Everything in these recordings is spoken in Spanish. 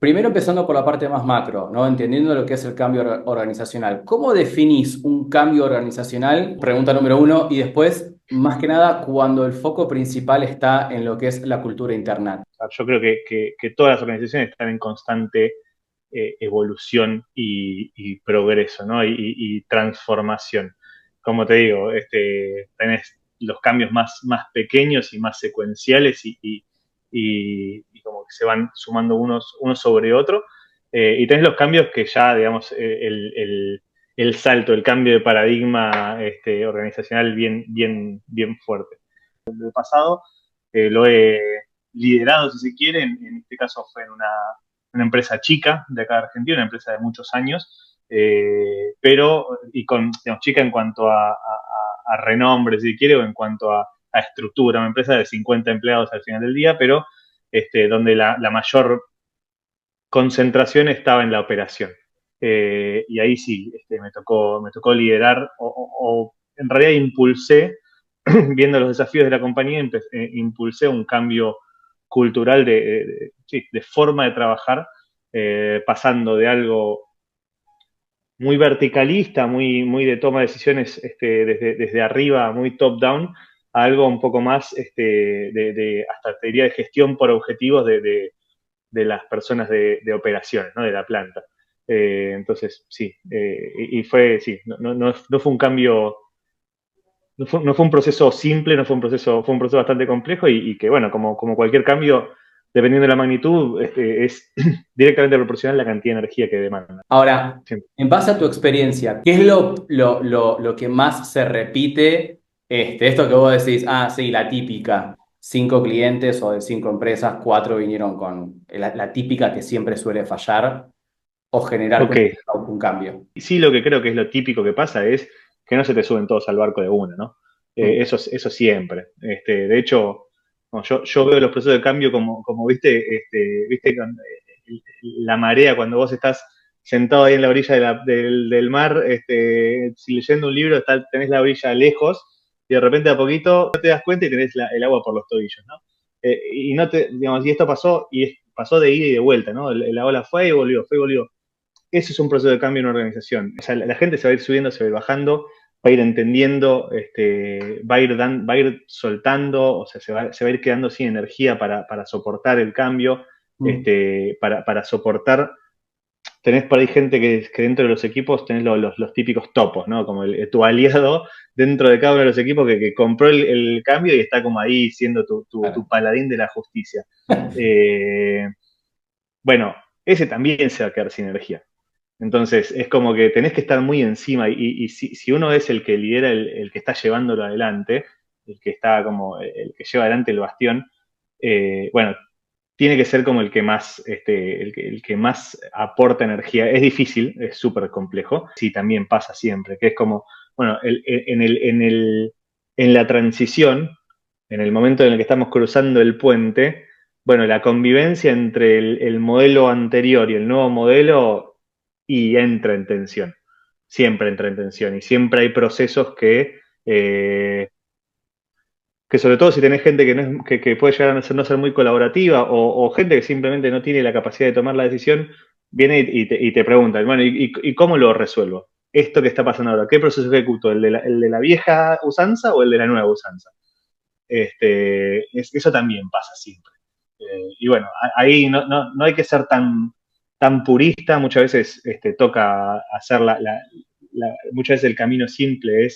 Primero empezando por la parte más macro, ¿no? Entendiendo lo que es el cambio organizacional. ¿Cómo definís un cambio organizacional? Pregunta número uno. Y después, más que nada, cuando el foco principal está en lo que es la cultura interna. Sea, yo creo que todas las organizaciones están en constante evolución y progreso, ¿no? Y transformación. Como te digo, tenés los cambios más pequeños y más secuenciales y como que se van sumando unos sobre otro. Y tenés los cambios que ya, digamos, el salto, el cambio de paradigma organizacional bien fuerte. El pasado lo he liderado, si se quiere, en este caso fue en una empresa chica de acá de Argentina, una empresa de muchos años, pero, y con, digamos, chica en cuanto a renombre, si se quiere, o en cuanto a estructura, una empresa de 50 empleados al final del día, pero donde la mayor concentración estaba en la operación. Y ahí sí, me tocó liderar o en realidad impulsé viendo los desafíos de la compañía, impulsé un cambio cultural sí, de forma de trabajar, pasando de algo muy verticalista, muy de toma de decisiones desde arriba, muy top-down, a algo un poco más hasta te diría de gestión por objetivos de las personas de operaciones, ¿no? De la planta. Entonces, sí, y fue, sí, no fue un cambio no fue un proceso simple, fue un proceso bastante complejo y que, bueno, como cualquier cambio, dependiendo de la magnitud, es directamente proporcional a la cantidad de energía que demanda. Ahora, Siempre. en base a tu experiencia, ¿qué es lo que más se repite? Esto que vos decís, ah, sí, la típica, 5 clientes o de 5 empresas, 4 vinieron con la típica que siempre suele fallar o generar Ok, como un cambio. y sí, lo que creo que es lo típico que pasa es que no se te suben todos al barco de una, ¿no? Mm. Eso siempre. De hecho, no, yo veo los procesos de cambio como viste, la marea cuando vos estás sentado ahí en la orilla del mar, si leyendo un libro tenés la orilla lejos y de repente a poquito no te das cuenta y tenés el agua por los tobillos, ¿no? Y no te, digamos, y esto pasó pasó de ida y de vuelta, ¿no? La ola fue y volvió. Eso es un proceso de cambio en una organización. O sea, la gente se va a ir subiendo, se va a ir bajando, va a ir entendiendo, va a ir soltando, o sea, se va a ir quedando sin energía para soportar el cambio, Mm. para soportar. Tenés por ahí gente que dentro de los equipos tenés los típicos topos, ¿no? Como tu aliado dentro de cada uno de los equipos que compró el cambio y está como ahí siendo tu Claro. paladín de la justicia. Eh, bueno, ese también se va a quedar sin energía. Entonces, es como que tenés que estar muy encima y si uno es el que lidera, el que está llevándolo adelante, el que está como el que lleva adelante el bastión, bueno, tiene que ser como el que más, el que más aporta energía. Es difícil, es súper complejo. Sí, también pasa siempre, que es como, bueno, en la transición, en el momento en el que estamos cruzando el puente, bueno, la convivencia entre el modelo anterior y el nuevo modelo y entra en tensión, siempre entra en tensión y siempre hay procesos que sobre todo si tenés gente que puede llegar a no ser muy colaborativa o gente que simplemente no tiene la capacidad de tomar la decisión, viene y te pregunta, bueno, ¿y cómo lo resuelvo? Esto que está pasando ahora, ¿qué proceso ejecuto? El de la vieja usanza o el de la nueva usanza? Eso también pasa siempre. Y bueno, ahí no hay que ser tan purista, muchas veces toca hacer muchas veces el camino simple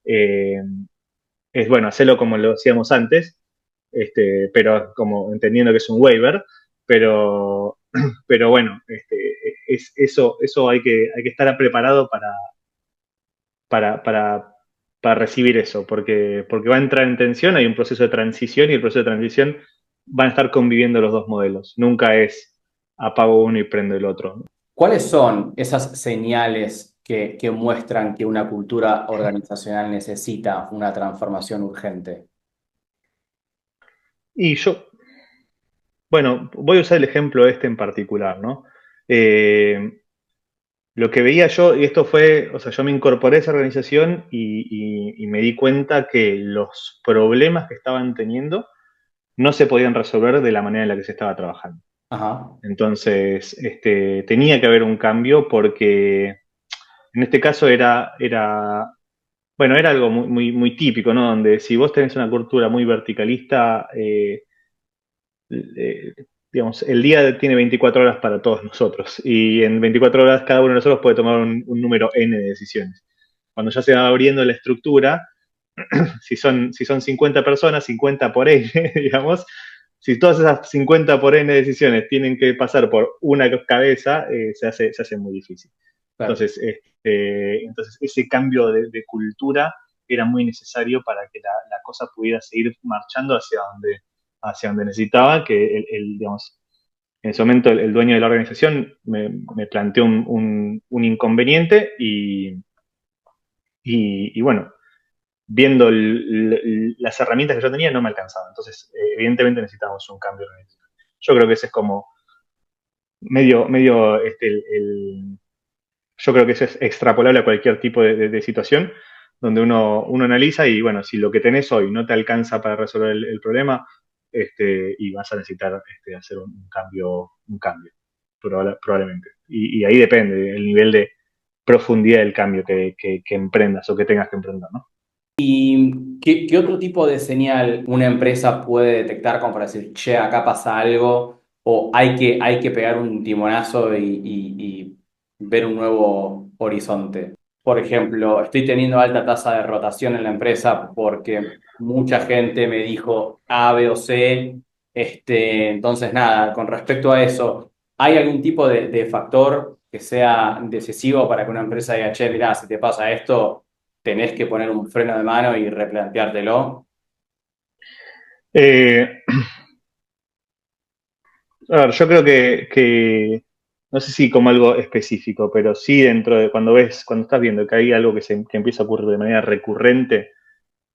eh, bueno, hacerlo como lo hacíamos antes, pero como entendiendo que es un waiver, pero, pero bueno, eso hay que estar preparado para, para, para recibir eso, porque va a entrar en tensión, hay un proceso de transición y el proceso de transición van a estar conviviendo los dos modelos. Nunca es apago uno y prendo el otro. ¿Cuáles son esas señales que muestran que una cultura organizacional necesita una transformación urgente? Y yo, bueno, voy a usar el ejemplo este en particular, ¿no? Eh, lo que veía yo, y esto fue, o sea, yo me incorporé a esa organización y me di cuenta que los problemas que estaban teniendo no se podían resolver de la manera en la que se estaba trabajando. Ajá. Entonces, tenía que haber un cambio porque en este caso bueno, era algo muy, muy, muy típico, ¿no? Donde si vos tenés una cultura muy verticalista, eh, digamos, el día tiene 24 horas para todos nosotros y en 24 horas cada uno de nosotros puede tomar un número N de decisiones. Cuando ya se va abriendo la estructura, si son 50 personas, 50 por N, digamos, si todas esas 50 por N decisiones tienen que pasar por una cabeza, se hace muy difícil. Claro. Entonces ese cambio de cultura era muy necesario para que la cosa pudiera seguir marchando hacia donde necesitaba, que digamos, en ese momento el dueño de la organización me planteó un inconveniente y bueno, viendo las herramientas que yo tenía, no me alcanzaba. Entonces, evidentemente necesitábamos un cambio organizacional. Yo creo que ese es como medio yo creo que eso es extrapolable a cualquier tipo de situación donde uno analiza y bueno, si lo que tenés hoy no te alcanza para resolver el problema, y vas a necesitar hacer un cambio, probablemente. Y ahí depende el nivel de profundidad del cambio que emprendas o que tengas que emprender, ¿no? ¿Y qué otro tipo de señal una empresa puede detectar como para decir, che, acá pasa algo, o hay que pegar un timonazo y ver un nuevo horizonte? Por ejemplo, estoy teniendo alta tasa de rotación en la empresa porque mucha gente me dijo A, B o C. Entonces, nada, con respecto a eso, ¿hay algún tipo de factor que sea decisivo para que una empresa diga, che, mirá, si te pasa esto, tenés que poner un freno de mano y replanteártelo? Eh, a ver, yo creo que no sé si como algo específico, pero sí dentro de cuando estás viendo que hay algo que empieza a ocurrir de manera recurrente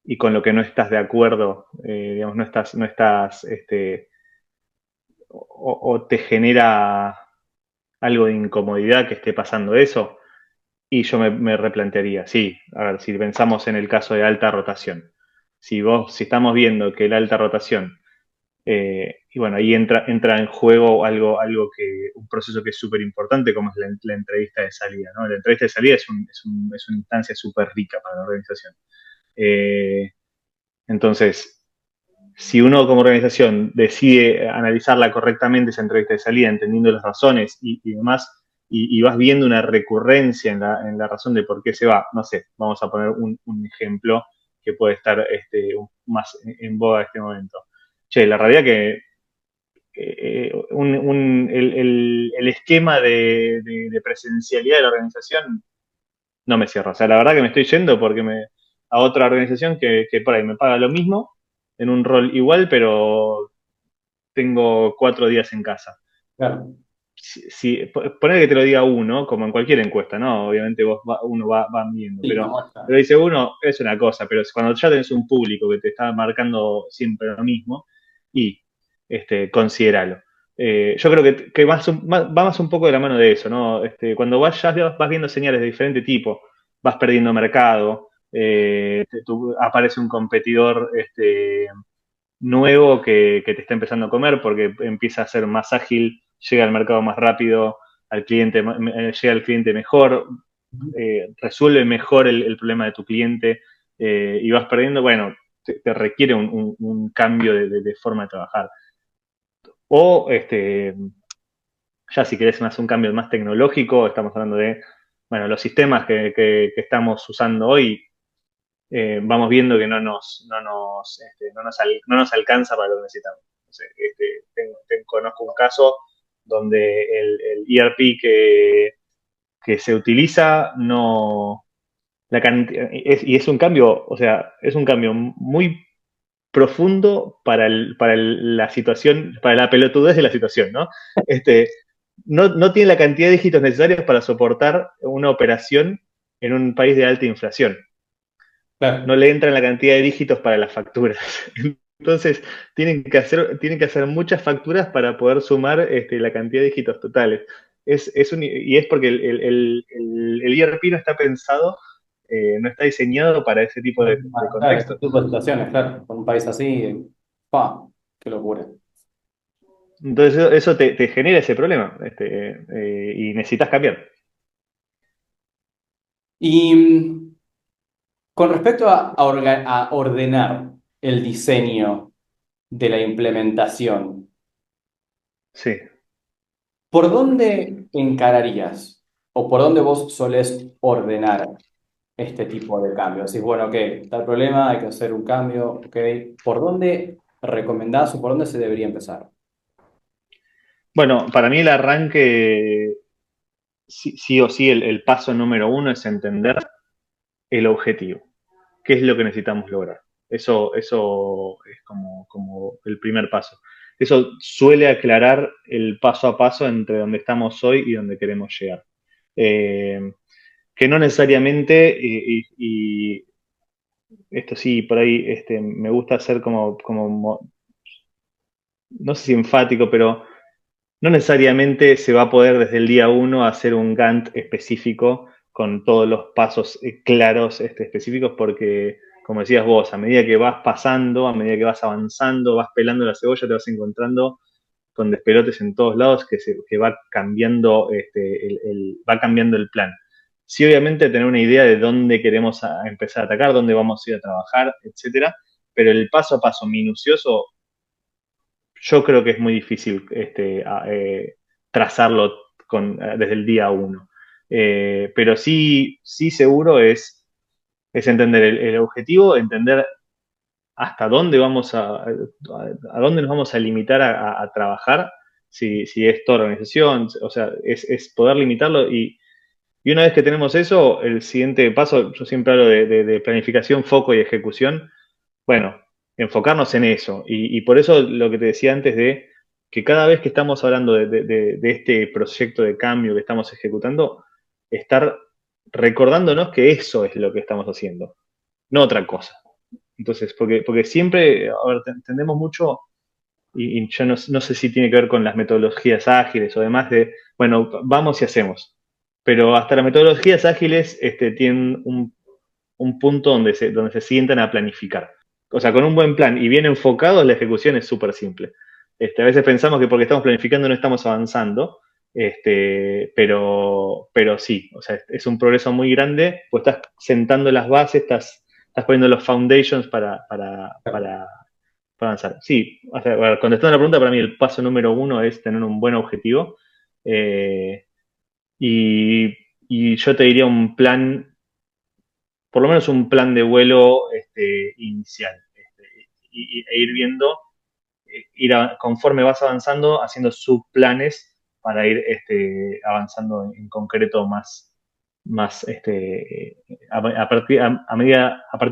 y con lo que no estás de acuerdo, digamos, no estás, o te genera algo de incomodidad que esté pasando eso, y yo me replantearía, sí, a ver, si pensamos en el caso de alta rotación, si estamos viendo que la alta rotación, y bueno, ahí entra en juego un proceso que es súper importante, como es la entrevista de salida, ¿no? La entrevista de salida es una instancia súper rica para la organización. Eh, entonces, si uno como organización decide analizarla correctamente, esa entrevista de salida, entendiendo las razones y demás, y vas viendo una recurrencia en la razón de por qué se va, no sé, vamos a poner un ejemplo que puede estar más en boga en este momento. Che, la realidad que el esquema de presencialidad de la organización no me cierra. O sea, la verdad que me estoy yendo porque a otra organización que por ahí me paga lo mismo, en un rol igual, pero tengo 4 días en casa. Claro. Poner que te lo diga uno, como en cualquier encuesta, ¿no? Obviamente uno va midiendo, Sí, la muestra. pero dice uno, es una cosa, pero cuando ya tenés un público que te está marcando siempre lo mismo, y considéralo. Yo creo que va más un poco de la mano de eso, ¿no? Cuando vas viendo señales de diferente tipo, vas perdiendo mercado, aparece un competidor nuevo que te está empezando a comer porque empieza a ser más ágil, llega al mercado más rápido, llega al cliente mejor, resuelve mejor el problema de tu cliente, y vas perdiendo, bueno, te requiere un cambio de forma de trabajar. O ya si querés un cambio más tecnológico, estamos hablando de, bueno, los sistemas que estamos usando hoy, vamos viendo que no nos alcanza para lo que necesitamos. No sé, conozco un caso donde el ERP que se utiliza no y es un cambio, o sea, es un cambio muy profundo para la situación, para la pelotudez de la situación, ¿no? No tiene la cantidad de dígitos necesarios para soportar una operación en un país de alta inflación. No Claro. le entran la cantidad de dígitos para las facturas. Entonces, tienen que hacer muchas facturas para poder sumar la cantidad de dígitos totales. Y es porque el ERP no está pensado, no está diseñado para ese tipo de Claro, este contextos. tipo de situaciones, claro. Con un país así, pa, qué locura. Entonces eso te genera ese problema y necesitas cambiar. Y con respecto a ordenar el diseño de la implementación, Sí. ¿por dónde encararías o por dónde vos solés ordenar este tipo de cambios? Decís, bueno, ok, está el problema, hay que hacer un cambio, ok. ¿Por dónde recomendás o por dónde se debería empezar? Bueno, para mí el arranque, sí, sí o sí, el paso número uno es entender el objetivo. ¿Qué es lo que necesitamos lograr? Eso es como el primer paso. Eso suele aclarar el paso a paso entre donde estamos hoy y donde queremos llegar. Eh, que no necesariamente, y esto sí, por ahí me gusta hacer no sé si enfático, pero no necesariamente se va a poder desde el día uno hacer un Gantt específico con todos los pasos claros específicos, porque, como decías vos, a medida que vas pasando, a medida que vas avanzando, vas pelando la cebolla, te vas encontrando con despelotes en todos lados que va cambiando, va cambiando el plan. Sí, obviamente tener una idea de dónde queremos empezar a atacar, dónde vamos a ir a trabajar, etcétera, pero el paso a paso minucioso yo creo que es muy difícil trazarlo desde el día uno. Pero sí, sí seguro es entender el objetivo, entender hasta dónde a dónde nos vamos a limitar a trabajar, si es toda organización, o sea, es poder limitarlo y una vez que tenemos eso, el siguiente paso, yo siempre hablo de planificación, foco y ejecución, bueno, enfocarnos en eso. Y por eso lo que te decía antes de que cada vez que estamos hablando de este proyecto de cambio que estamos ejecutando, estar recordándonos que eso es lo que estamos haciendo, no otra cosa. Entonces, porque siempre, a ver, tendemos mucho, y yo no sé si tiene que ver con las metodologías ágiles o demás, de, bueno, vamos y hacemos. Pero hasta las metodologías ágiles tienen un punto donde se sientan a planificar. O sea, con un buen plan y bien enfocado, la ejecución es súper simple. A veces pensamos que porque estamos planificando no estamos avanzando, pero sí, o sea, es un progreso muy grande, pues estás sentando las bases, estás poniendo los foundations para avanzar. Sí, o sea, bueno, contestando a la pregunta, para mí el paso número uno es tener un buen objetivo eh, y, y yo te diría un plan por lo menos un plan de vuelo inicial e ir viendo, conforme vas avanzando, haciendo subplanes para ir avanzando en concreto más a partir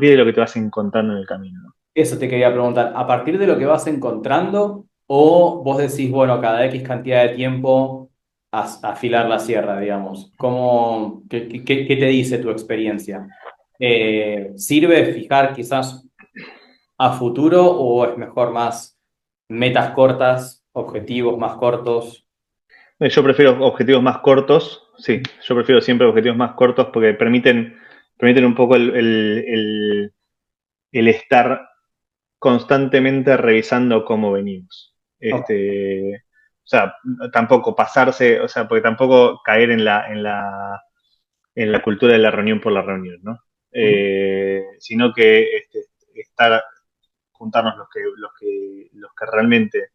de lo que te vas encontrando en el camino, ¿no? Eso te quería preguntar, ¿a partir de lo que vas encontrando o vos decís, bueno, cada X cantidad de tiempo afilar la sierra, digamos? ¿Qué te dice tu experiencia? ¿Sirve fijar quizás a futuro o es mejor más metas cortas, objetivos más cortos? Yo prefiero objetivos más cortos, sí, yo prefiero siempre objetivos más cortos porque permiten un poco el estar constantemente revisando cómo venimos. Ok. O sea, tampoco pasarse, o sea, porque tampoco caer en la cultura de la reunión por la reunión, ¿no? Sino que estar, juntarnos los que realmente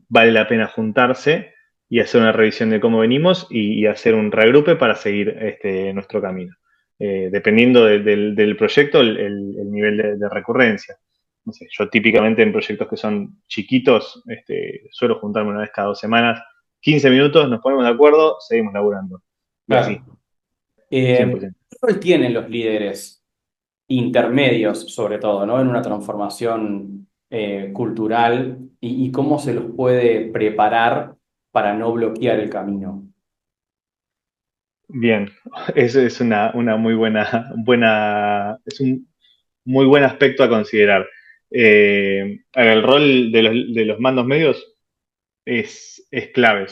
vale la pena juntarse y hacer una revisión de cómo venimos y hacer un regrupe para seguir nuestro camino. Dependiendo del proyecto, el nivel de recurrencia. No sé, yo típicamente en proyectos que son chiquitos, suelo juntarme una vez cada 2 semanas, 15 minutos, nos ponemos de acuerdo, seguimos laburando. Y así, Claro. 100%. ¿Qué rol tienen los líderes intermedios, sobre todo, ¿no? En una transformación cultural y cómo se los puede preparar para no bloquear el camino? Bien, eso es una muy es un muy buen aspecto a considerar. El rol de los mandos medios es clave.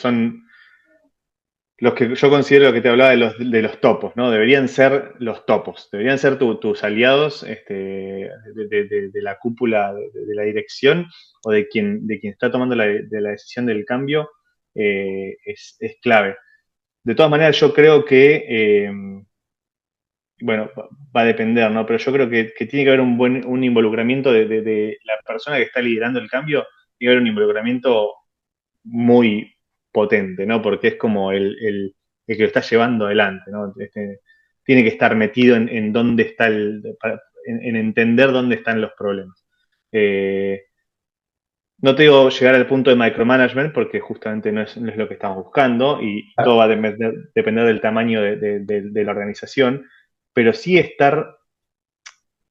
los que yo considero que te hablaba de los topos, ¿no? Deberían ser los topos, deberían ser tus aliados de la cúpula de la dirección o de quien está tomando la decisión del cambio, es clave. De todas maneras, yo creo que, bueno, va a depender, ¿no? Pero yo creo que tiene que haber un involucramiento de la persona que está liderando el cambio, tiene que haber un involucramiento muy potente, ¿no? Porque es como el que lo está llevando adelante, ¿no? Tiene que estar metido en dónde está en entender dónde están los problemas. No te digo llegar al punto de micromanagement porque justamente no es lo que estamos buscando y todo va a depender del tamaño de la organización, pero sí estar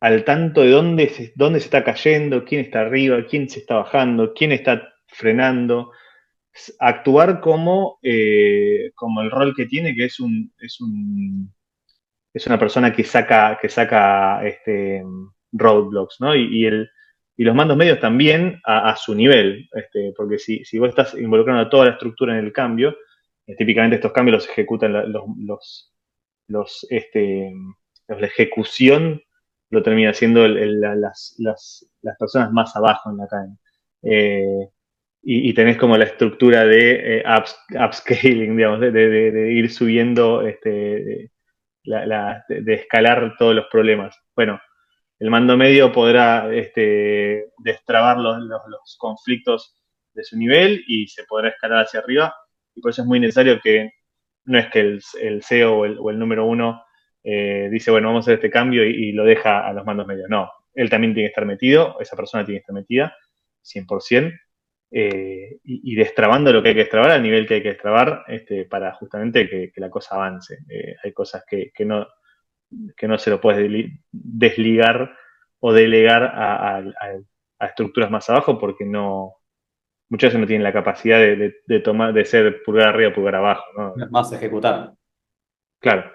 al tanto de dónde se está cayendo, quién está arriba, quién se está bajando, quién está frenando, actuar como el rol que tiene, que es una persona que saca roadblocks, ¿no? Y los mandos medios también a su nivel, porque si vos estás involucrando a toda la estructura en el cambio, típicamente estos cambios los ejecutan la ejecución, lo termina haciendo las personas más abajo en la cadena. Y tenés como la estructura de upscaling, digamos, de ir subiendo, de escalar todos los problemas. Bueno, el mando medio podrá destrabar los conflictos de su nivel y se podrá escalar hacia arriba. Y por eso es muy necesario que no es que el CEO o el número uno dice, bueno, vamos a hacer este cambio y lo deja a los mandos medios. No, él también tiene que estar metido, esa persona tiene que estar metida, 100%, y destrabando lo que hay que destrabar al nivel que hay que destrabar para justamente que la cosa avance. Hay cosas que no se lo puedes desligar o delegar a estructuras más abajo porque no, muchas veces no tienen la capacidad tomar, de ser pulgar arriba, pulgar abajo, ¿no? Más ejecutar, Claro.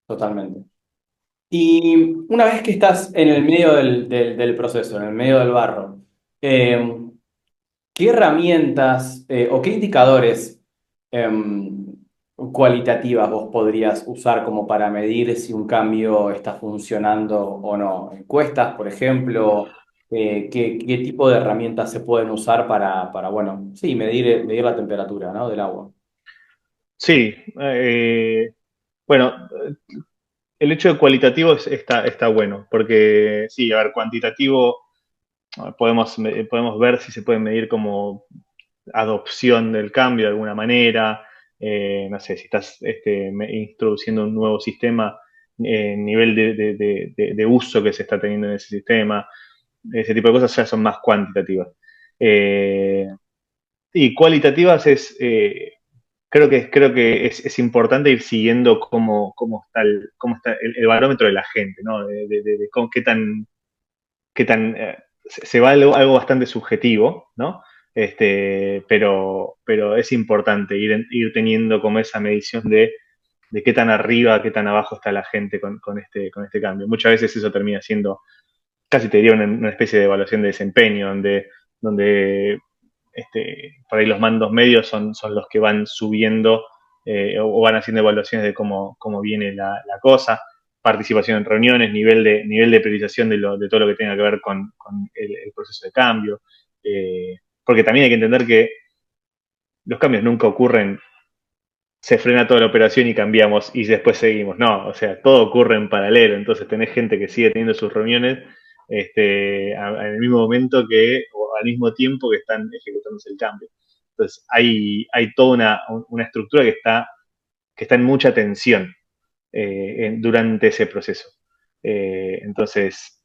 totalmente. Y una vez que estás en el medio del proceso, en el medio del barro, eh, ¿qué herramientas o qué indicadores cualitativas vos podrías usar como para medir si un cambio está funcionando o no? Encuestas, por ejemplo, ¿qué tipo de herramientas se pueden usar bueno, sí, medir la temperatura, ¿no? Del agua. Sí, bueno, el hecho de cualitativo está bueno, porque sí, a ver, cuantitativo podemos ver si se puede medir como adopción del cambio de alguna manera, no sé, si estás introduciendo un nuevo sistema, nivel de uso que se está teniendo en ese sistema, ese tipo de cosas ya son más cuantitativas. Eh, y cualitativas creo que es importante ir siguiendo cómo está el barómetro de la gente, ¿no? Qué tan se va algo bastante subjetivo, ¿no? Pero es importante ir teniendo como esa medición de qué tan arriba, qué tan abajo está la gente con este cambio. Muchas veces eso termina siendo, casi te diría, una especie de evaluación de desempeño, donde por ahí los mandos medios son los que van subiendo o van haciendo evaluaciones de cómo viene la cosa, participación en reuniones, nivel de priorización de todo lo que tenga que ver con el proceso de cambio. Porque también hay que entender que los cambios nunca ocurren, se frena toda la operación y cambiamos y después seguimos. No, o sea, todo ocurre en paralelo. Entonces tenés gente que sigue teniendo sus reuniones en el mismo momento o al mismo tiempo que están ejecutándose el cambio. Entonces hay toda una estructura que está en mucha tensión durante ese proceso. Entonces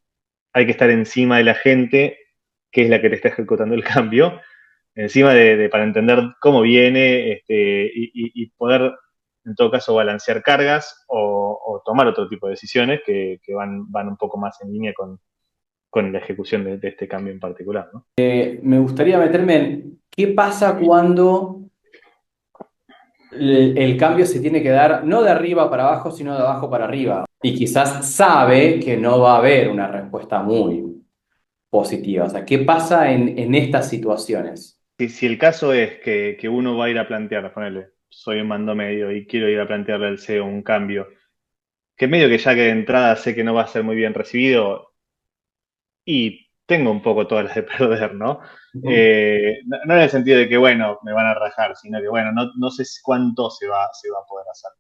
hay que estar encima de la gente, que es la que te está ejecutando el cambio, encima para entender cómo viene y poder, en todo caso, balancear cargas o tomar otro tipo de decisiones que van un poco más en línea con la ejecución de este cambio en particular, ¿no? Me gustaría meterme en qué pasa cuando el cambio se tiene que dar no de arriba para abajo, sino de abajo para arriba. Y quizás sabe que no va a haber una respuesta muy positiva. O sea, ¿qué pasa en estas situaciones? Si el caso es que uno va a ir a plantear, ponerle, soy un mando medio y quiero ir a plantearle al CEO un cambio, que medio que ya que de entrada sé que no va a ser muy bien recibido y tengo un poco todas las de perder, ¿no? Ujú. No en el sentido de que, bueno, me van a rajar, sino que, bueno, no sé cuánto se va a poder hacer.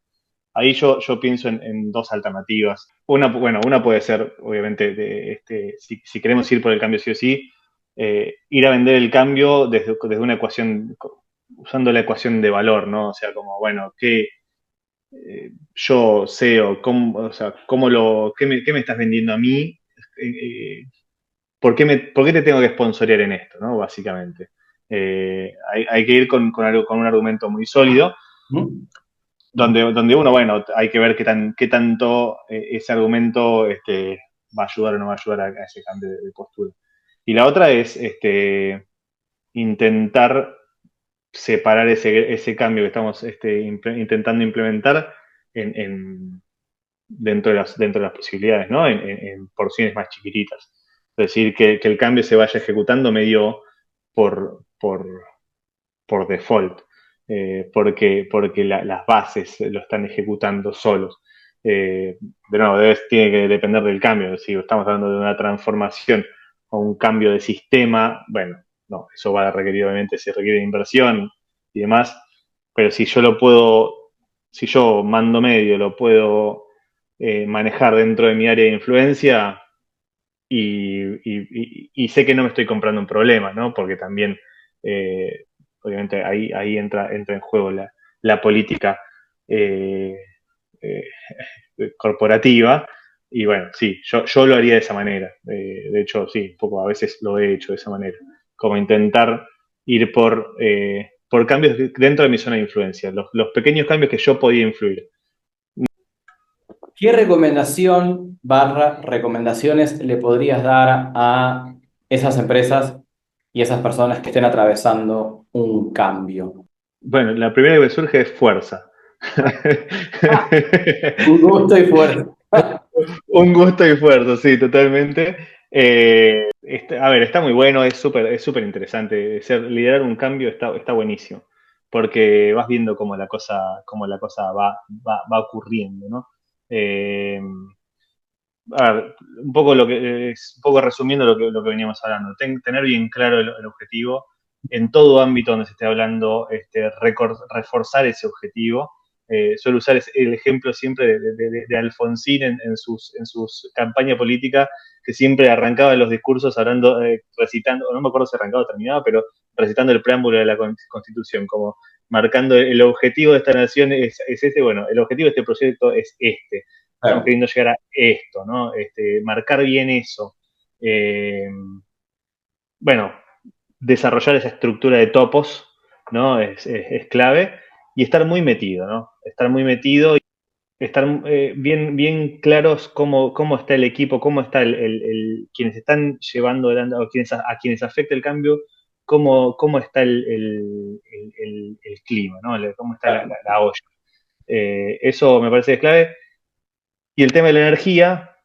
Ahí yo pienso en dos alternativas. Una puede ser, obviamente, si queremos ir por el cambio sí o sí, ir a vender el cambio desde una ecuación, usando la ecuación de valor, ¿no? O sea, como, bueno, ¿qué yo sé o sea, qué me estás vendiendo a mí? Eh, ¿Por qué te tengo que sponsorear en esto, ¿no? Básicamente. Hay que ir con un argumento muy sólido Ujú. donde uno, bueno, hay que ver qué tanto ese argumento va a ayudar o no va a ayudar a ese cambio de postura. Y la otra es intentar separar ese cambio que estamos intentando implementar en, dentro de las posibilidades, ¿no? En porciones más chiquititas. Es decir, que el cambio se vaya ejecutando medio por, por, por default, porque las bases lo están ejecutando solos. De nuevo, tiene que depender del cambio. Si estamos hablando de una transformación o un cambio de sistema, bueno, no, eso va a requerir, obviamente, se requiere inversión y demás, pero si yo mando medio, lo puedo manejar dentro de mi área de influencia y sé que no me estoy comprando un problema, ¿no? Porque también, eh, obviamente, ahí entra en juego la política eh, eh, corporativa. Y bueno, sí, yo lo haría de esa manera. De hecho, sí, un poco a veces lo he hecho de esa manera. Como intentar ir por cambios dentro de mi zona de influencia, los pequeños cambios que yo podía influir. ¿Qué recomendación barra recomendaciones le podrías dar a esas empresas y esas personas que estén atravesando un cambio? Bueno, la primera que me surge es fuerza. Un gusto y fuerza. Un gusto y esfuerzo, sí, totalmente. A ver, está muy bueno, es súper interesante. Liderar un cambio está buenísimo, porque vas viendo cómo la cosa va ocurriendo, ¿no? Eh, a ver, un poco un poco resumiendo lo que veníamos hablando, tener bien claro el objetivo en todo ámbito donde se esté hablando, reforzar ese objetivo. Suelo usar el ejemplo siempre de Alfonsín en sus campaña política, que siempre arrancaba los discursos hablando, recitando, no me acuerdo si arrancaba o terminaba, pero recitando el preámbulo de la Constitución, como marcando el objetivo de esta nación es este, bueno, el objetivo de este proyecto es este, estamos Claro. queriendo llegar a esto, ¿no? Marcar bien eso. Eh, bueno, desarrollar esa estructura de topos, ¿no? Es clave. Y estar muy metido, ¿no? Estar muy metido y estar bien claros cómo está el equipo, cómo está quienes están llevando adelante, o a quienes afecta el cambio, cómo está el clima, ¿no? Cómo está la olla. Eso me parece clave. Y el tema de la energía,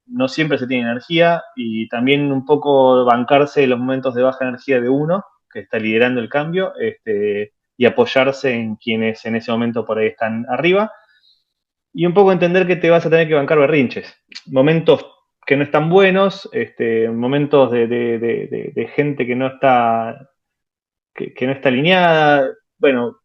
no siempre se tiene energía y también un poco bancarse los momentos de baja energía de uno, que está liderando el cambio, y apoyarse en quienes en ese momento por ahí están arriba, y un poco entender que te vas a tener que bancar berrinches. Momentos que no están buenos, momentos de gente que no está alineada, bueno,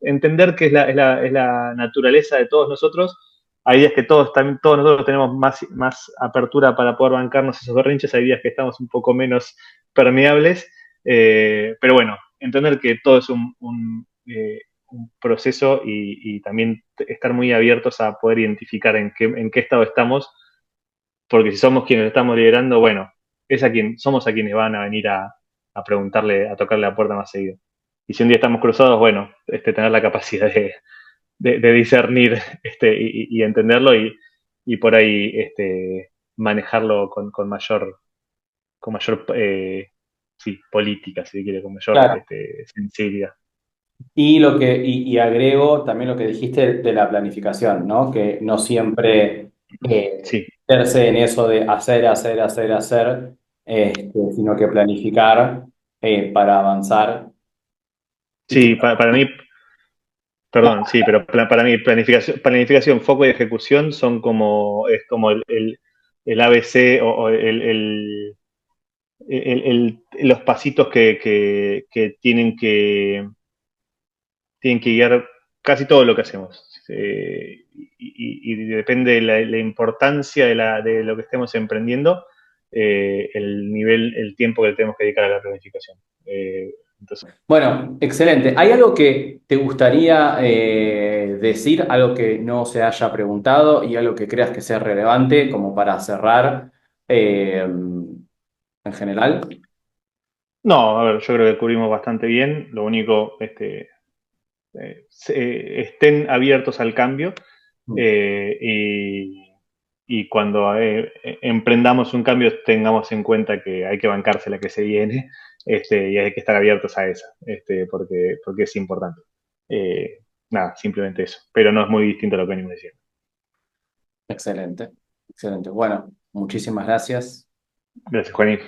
entender que es la naturaleza de todos nosotros. Hay días que todos nosotros tenemos más apertura para poder bancarnos esos berrinches, hay días que estamos un poco menos permeables, pero bueno, entender que todo es un proceso y también estar muy abiertos a poder identificar en qué estado estamos, porque si somos quienes estamos liderando, bueno, somos a quienes van a venir a preguntarle, a tocarle la puerta más seguido. Y si un día estamos cruzados, bueno, tener la capacidad de discernir y entenderlo y por ahí manejarlo con mayor sí, política, si quiere, con mayor Claro. sensibilidad. Y agrego también lo que dijiste de la planificación, ¿no? Que no siempre Sí, verse en eso de hacer, hacer, hacer, hacer, sino que planificar. para avanzar y que... Sí, para mí, perdón, sí, pero para mí planificación, foco y ejecución son como, es como el ABC o los pasitos que tienen que guiar casi todo lo que hacemos. Y depende de la importancia de lo que estemos emprendiendo, el nivel, el tiempo que le tenemos que dedicar a la planificación. Entonces, Bueno, excelente. ¿Hay algo que te gustaría decir, algo que no se haya preguntado y algo que creas que sea relevante como para cerrar en general? no, a ver, yo creo que cubrimos bastante bien. Lo único, estén abiertos al cambio, Mm. eh, y cuando emprendamos un cambio tengamos en cuenta que hay que bancarse la que se viene, y hay que estar abiertos a esa, porque es importante. Nada, simplemente eso. Pero no es muy distinto a lo que venimos diciendo. Excelente, excelente. Bueno, muchísimas gracias. Gracias, Juanín.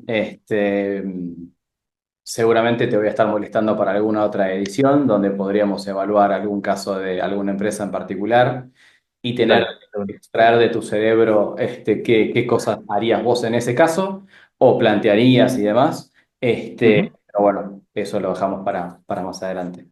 Este, seguramente te voy a estar molestando para alguna otra edición donde podríamos evaluar algún caso de alguna empresa en particular y tener, Dale, dale. extraer de tu cerebro qué cosas harías vos en ese caso o plantearías y demás. Ujú. Pero bueno, eso lo dejamos para más adelante.